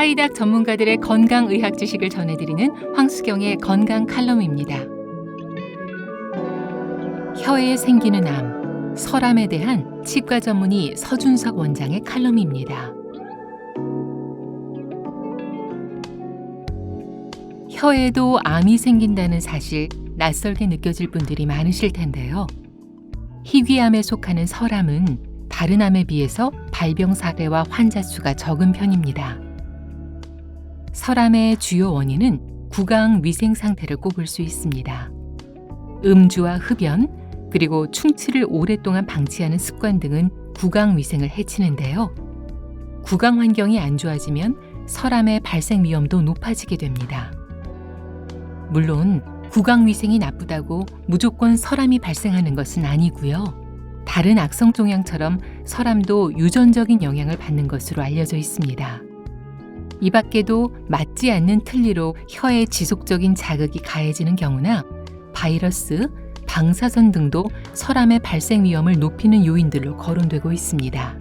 하이닥 전문가들의 건강의학 지식을 전해드리는 황수경의 건강 칼럼입니다. 혀에 생기는 암, 설암에 대한 치과 전문의 서준석 원장의 칼럼입니다. 혀에도 암이 생긴다는 사실 낯설게 느껴질 분들이 많으실 텐데요. 희귀암에 속하는 설암은 다른 암에 비해서 발병 사례와 환자 수가 적은 편입니다. 설암의 주요 원인은 구강 위생 상태를 꼽을 수 있습니다. 음주와 흡연, 그리고 충치를 오랫동안 방치하는 습관 등은 구강 위생을 해치는데요. 구강 환경이 안 좋아지면 설암의 발생 위험도 높아지게 됩니다. 물론 구강 위생이 나쁘다고 무조건 설암이 발생하는 것은 아니고요. 다른 악성 종양처럼 설암도 유전적인 영향을 받는 것으로 알려져 있습니다. 이 밖에도 맞지 않는 틀니로 혀에 지속적인 자극이 가해지는 경우나 바이러스, 방사선 등도 설암의 발생 위험을 높이는 요인들로 거론되고 있습니다.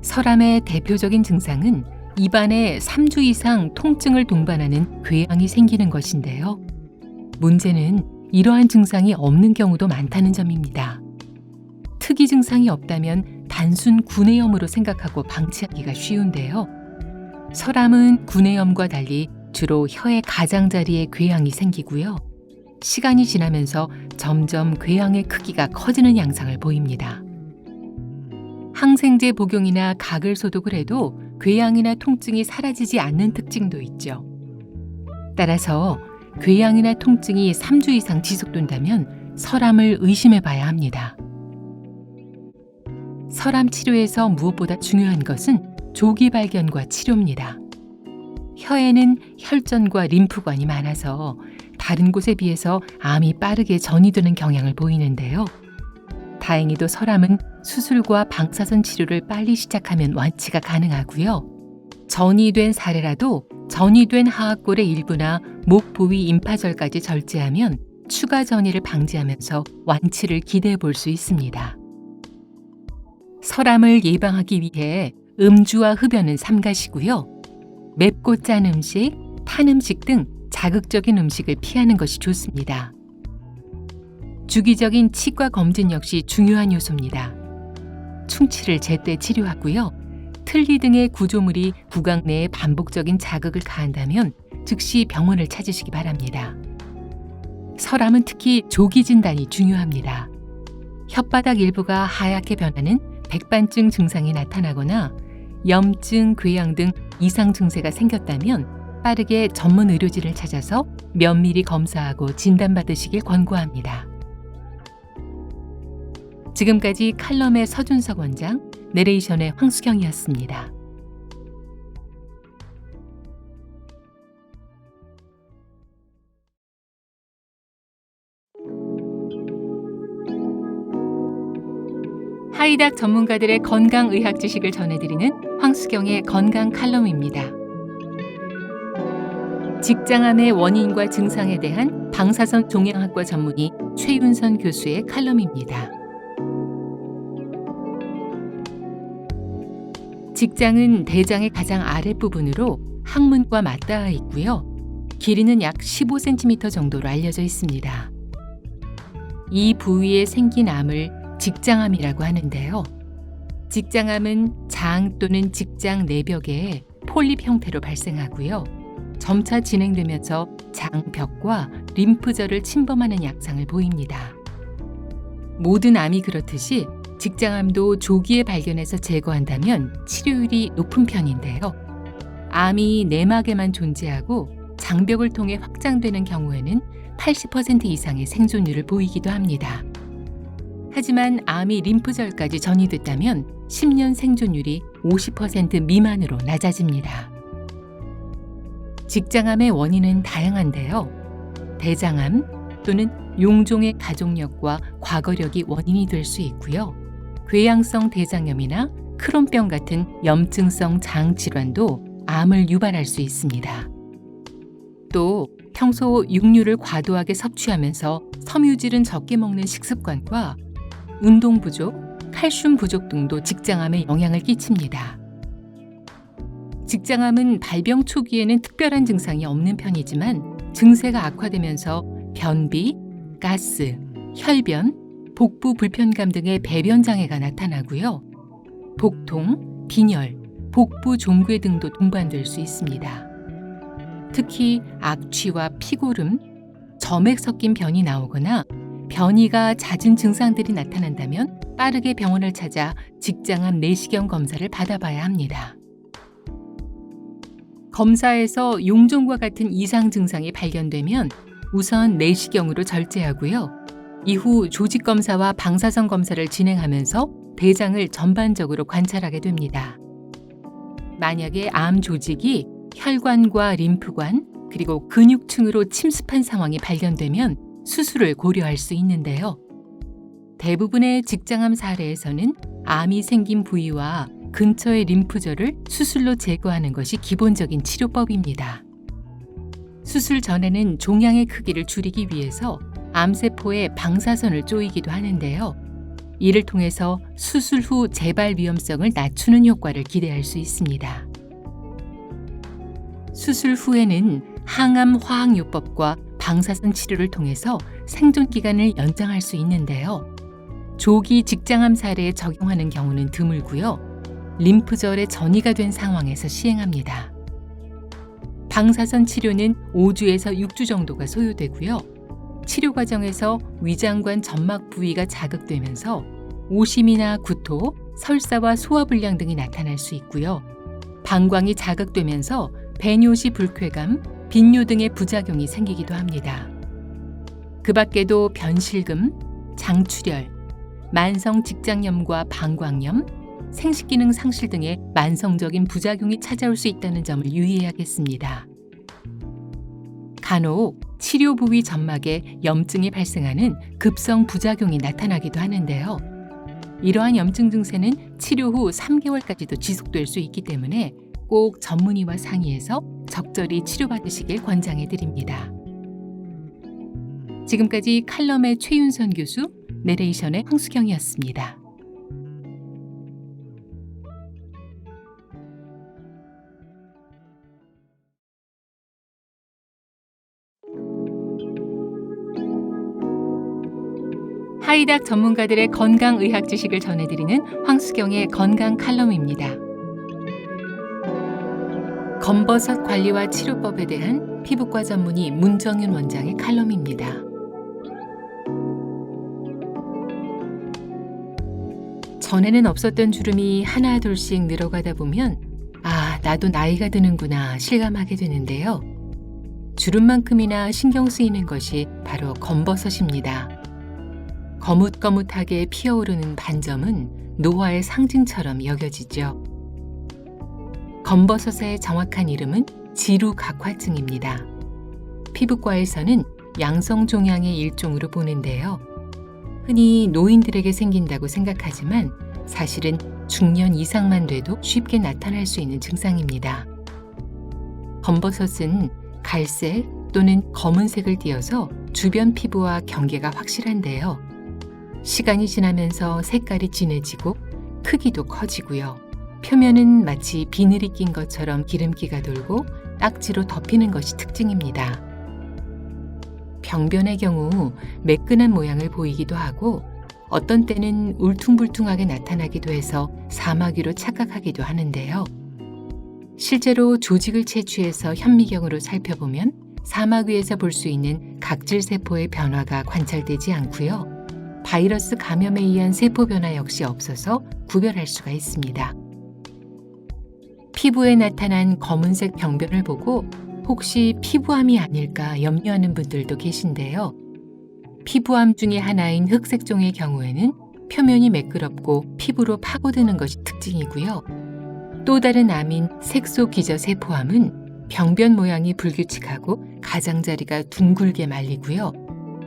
설암의 대표적인 증상은 입안에 3주 이상 통증을 동반하는 궤양이 생기는 것인데요. 문제는 이러한 증상이 없는 경우도 많다는 점입니다. 특이 증상이 없다면 단순 구내염으로 생각하고 방치하기가 쉬운데요. 설암은 구내염과 달리 주로 혀의 가장자리에 궤양이 생기고요. 시간이 지나면서 점점 궤양의 크기가 커지는 양상을 보입니다. 항생제 복용이나 각을 소독을 해도 궤양이나 통증이 사라지지 않는 특징도 있죠. 따라서 궤양이나 통증이 3주 이상 지속된다면 설암을 의심해 봐야 합니다. 설암 치료에서 무엇보다 중요한 것은 조기 발견과 치료입니다. 혀에는 혈전과 림프관이 많아서 다른 곳에 비해서 암이 빠르게 전이되는 경향을 보이는데요. 다행히도 설암은 수술과 방사선 치료를 빨리 시작하면 완치가 가능하고요. 전이된 사례라도 전이된 하악골의 일부나 목 부위 임파절까지 절제하면 추가 전이를 방지하면서 완치를 기대해 볼 수 있습니다. 설암을 예방하기 위해 음주와 흡연은 삼가시고요. 맵고 짠 음식, 탄 음식 등 자극적인 음식을 피하는 것이 좋습니다. 주기적인 치과 검진 역시 중요한 요소입니다. 충치를 제때 치료하고요. 틀니 등의 구조물이 구강 내에 반복적인 자극을 가한다면 즉시 병원을 찾으시기 바랍니다. 설암은 특히 조기 진단이 중요합니다. 혓바닥 일부가 하얗게 변하는 백반증 증상이 나타나거나 염증, 궤양 등 이상 증세가 생겼다면 빠르게 전문 의료진을 찾아서 면밀히 검사하고 진단받으시길 권고합니다. 지금까지 칼럼의 서준석 원장, 내레이션의 황수경이었습니다. 하이닥 전문가들의 건강의학 지식을 전해드리는 황수경의 건강 칼럼입니다. 직장암의 원인과 증상에 대한 방사선 종양학과 전문의 최윤선 교수의 칼럼입니다. 직장은 대장의 가장 아랫부분으로 항문과 맞닿아 있고요. 길이는 약 15cm 정도로 알려져 있습니다. 이 부위에 생긴 암을 직장암이라고 하는데요. 직장암은 장 또는 직장 내벽에 폴립 형태로 발생하고요. 점차 진행되면서 장벽과 림프절을 침범하는 양상을 보입니다. 모든 암이 그렇듯이 직장암도 조기에 발견해서 제거한다면 치료율이 높은 편인데요. 암이 내막에만 존재하고 장벽을 통해 확장되는 경우에는 80% 이상의 생존율을 보이기도 합니다. 하지만 암이 림프절까지 전이됐다면 10년 생존율이 50% 미만으로 낮아집니다. 직장암의 원인은 다양한데요. 대장암 또는 용종의 가족력과 과거력이 원인이 될 수 있고요. 궤양성 대장염이나 크론병 같은 염증성 장 질환도 암을 유발할 수 있습니다. 또 평소 육류를 과도하게 섭취하면서 섬유질은 적게 먹는 식습관과 운동 부족, 칼슘 부족 등도 직장암에 영향을 끼칩니다. 직장암은 발병 초기에는 특별한 증상이 없는 편이지만 증세가 악화되면서 변비, 가스, 혈변, 복부 불편감 등의 배변 장애가 나타나고요. 복통, 빈혈, 복부 종괴 등도 동반될 수 있습니다. 특히 악취와 피고름, 점액 섞인 변이 나오거나 변이가 잦은 증상들이 나타난다면 빠르게 병원을 찾아 직장암 내시경 검사를 받아봐야 합니다. 검사에서 용종과 같은 이상 증상이 발견되면 우선 내시경으로 절제하고요. 이후 조직 검사와 방사선 검사를 진행하면서 대장을 전반적으로 관찰하게 됩니다. 만약에 암 조직이 혈관과 림프관 그리고 근육층으로 침습한 상황이 발견되면 수술을 고려할 수 있는데요. 대부분의 직장암 사례에서는 암이 생긴 부위와 근처의 림프절을 수술로 제거하는 것이 기본적인 치료법입니다. 수술 전에는 종양의 크기를 줄이기 위해서 암세포에 방사선을 쪼이기도 하는데요. 이를 통해서 수술 후 재발 위험성을 낮추는 효과를 기대할 수 있습니다. 수술 후에는 항암 화학요법과 방사선 치료를 통해서 생존 기간을 연장할 수 있는데요. 조기 직장암 사례에 적용하는 경우는 드물고요. 림프절에 전이가 된 상황에서 시행합니다. 방사선 치료는 5주에서 6주 정도가 소요되고요. 치료 과정에서 위장관 점막 부위가 자극되면서 오심이나 구토, 설사와 소화불량 등이 나타날 수 있고요. 방광이 자극되면서 배뇨시 불쾌감, 빈뇨 등의 부작용이 생기기도 합니다. 그 밖에도 변실금, 장출혈, 만성 직장염과 방광염, 생식기능 상실 등의 만성적인 부작용이 찾아올 수 있다는 점을 유의해야겠습니다. 간혹 치료 부위 점막에 염증이 발생하는 급성 부작용이 나타나기도 하는데요. 이러한 염증 증세는 치료 후 3개월까지도 지속될 수 있기 때문에 꼭 전문의와 상의해서 적절히 치료받으시길 권장해 드립니다. 지금까지 칼럼의 최윤선 교수, 내레이션의 황수경이었습니다. 하이닥 전문가들의 건강의학 지식을 전해드리는 황수경의 건강 칼럼입니다. 검버섯 관리와 치료법에 대한 피부과 전문의 문정윤 원장의 칼럼입니다. 전에는 없었던 주름이 하나 둘씩 늘어가다 보면 나도 나이가 드는구나 실감하게 되는데요. 주름만큼이나 신경 쓰이는 것이 바로 검버섯입니다. 거뭇거뭇하게 피어오르는 반점은 노화의 상징처럼 여겨지죠. 검버섯의 정확한 이름은 지루각화증입니다. 피부과에서는 양성종양의 일종으로 보는데요. 흔히 노인들에게 생긴다고 생각하지만 사실은 중년 이상만 돼도 쉽게 나타날 수 있는 증상입니다. 검버섯은 갈색 또는 검은색을 띠어서 주변 피부와 경계가 확실한데요. 시간이 지나면서 색깔이 진해지고 크기도 커지고요. 표면은 마치 비늘이 낀 것처럼 기름기가 돌고 딱지로 덮이는 것이 특징입니다. 병변의 경우 매끈한 모양을 보이기도 하고 어떤 때는 울퉁불퉁하게 나타나기도 해서 사마귀로 착각하기도 하는데요. 실제로 조직을 채취해서 현미경으로 살펴보면 사마귀에서 볼 수 있는 각질세포의 변화가 관찰되지 않고요. 바이러스 감염에 의한 세포 변화 역시 없어서 구별할 수가 있습니다. 피부에 나타난 검은색 병변을 보고 혹시 피부암이 아닐까 염려하는 분들도 계신데요. 피부암 중에 하나인 흑색종의 경우에는 표면이 매끄럽고 피부로 파고드는 것이 특징이고요. 또 다른 암인 색소기저세포암은 병변 모양이 불규칙하고 가장자리가 둥글게 말리고요.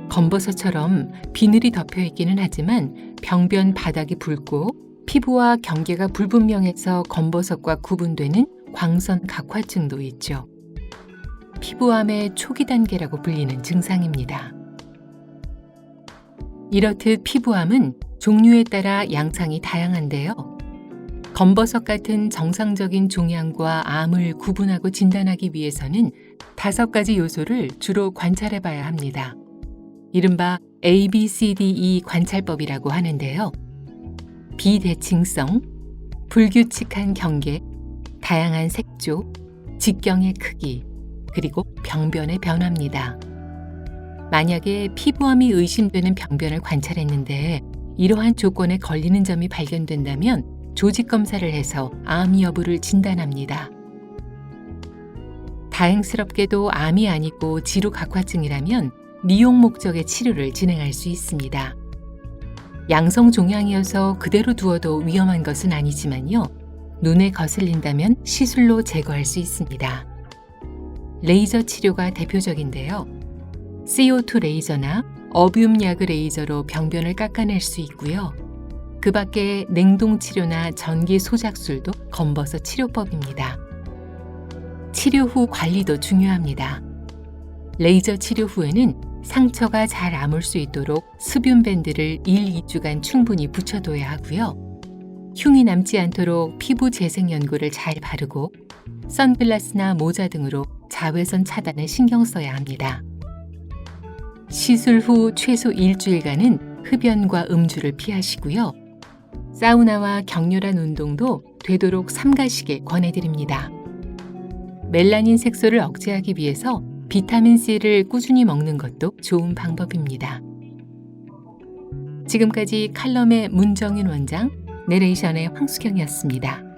검버섯처럼 비늘이 덮여 있기는 하지만 병변 바닥이 붉고 피부와 경계가 불분명해서 검버섯과 구분되는 광선 각화증도 있죠. 피부암의 초기 단계라고 불리는 증상입니다. 이렇듯 피부암은 종류에 따라 양상이 다양한데요. 검버섯 같은 정상적인 종양과 암을 구분하고 진단하기 위해서는 5가지 요소를 주로 관찰해 봐야 합니다. 이른바 ABCDE 관찰법이라고 하는데요. 비대칭성, 불규칙한 경계, 다양한 색조, 직경의 크기, 그리고 병변의 변화입니다. 만약에 피부암이 의심되는 병변을 관찰했는데 이러한 조건에 걸리는 점이 발견된다면 조직 검사를 해서 암 여부를 진단합니다. 다행스럽게도 암이 아니고 지루각화증이라면 미용 목적의 치료를 진행할 수 있습니다. 양성 종양이어서 그대로 두어도 위험한 것은 아니지만요. 눈에 거슬린다면 시술로 제거할 수 있습니다. 레이저 치료가 대표적인데요. CO2 레이저나 어비움 야그 레이저로 병변을 깎아낼 수 있고요. 그 밖에 냉동 치료나 전기 소작술도 검버섯 치료법입니다. 치료 후 관리도 중요합니다. 레이저 치료 후에는 상처가 잘 아물 수 있도록 수분 밴드를 1, 2주간 충분히 붙여둬야 하고요. 흉이 남지 않도록 피부 재생 연고를 잘 바르고 선글라스나 모자 등으로 자외선 차단에 신경 써야 합니다. 시술 후 최소 일주일간은 흡연과 음주를 피하시고요. 사우나와 격렬한 운동도 되도록 삼가시게 권해드립니다. 멜라닌 색소를 억제하기 위해서 비타민C를 꾸준히 먹는 것도 좋은 방법입니다. 지금까지 칼럼의 문정인 원장, 내레이션의 황수경이었습니다.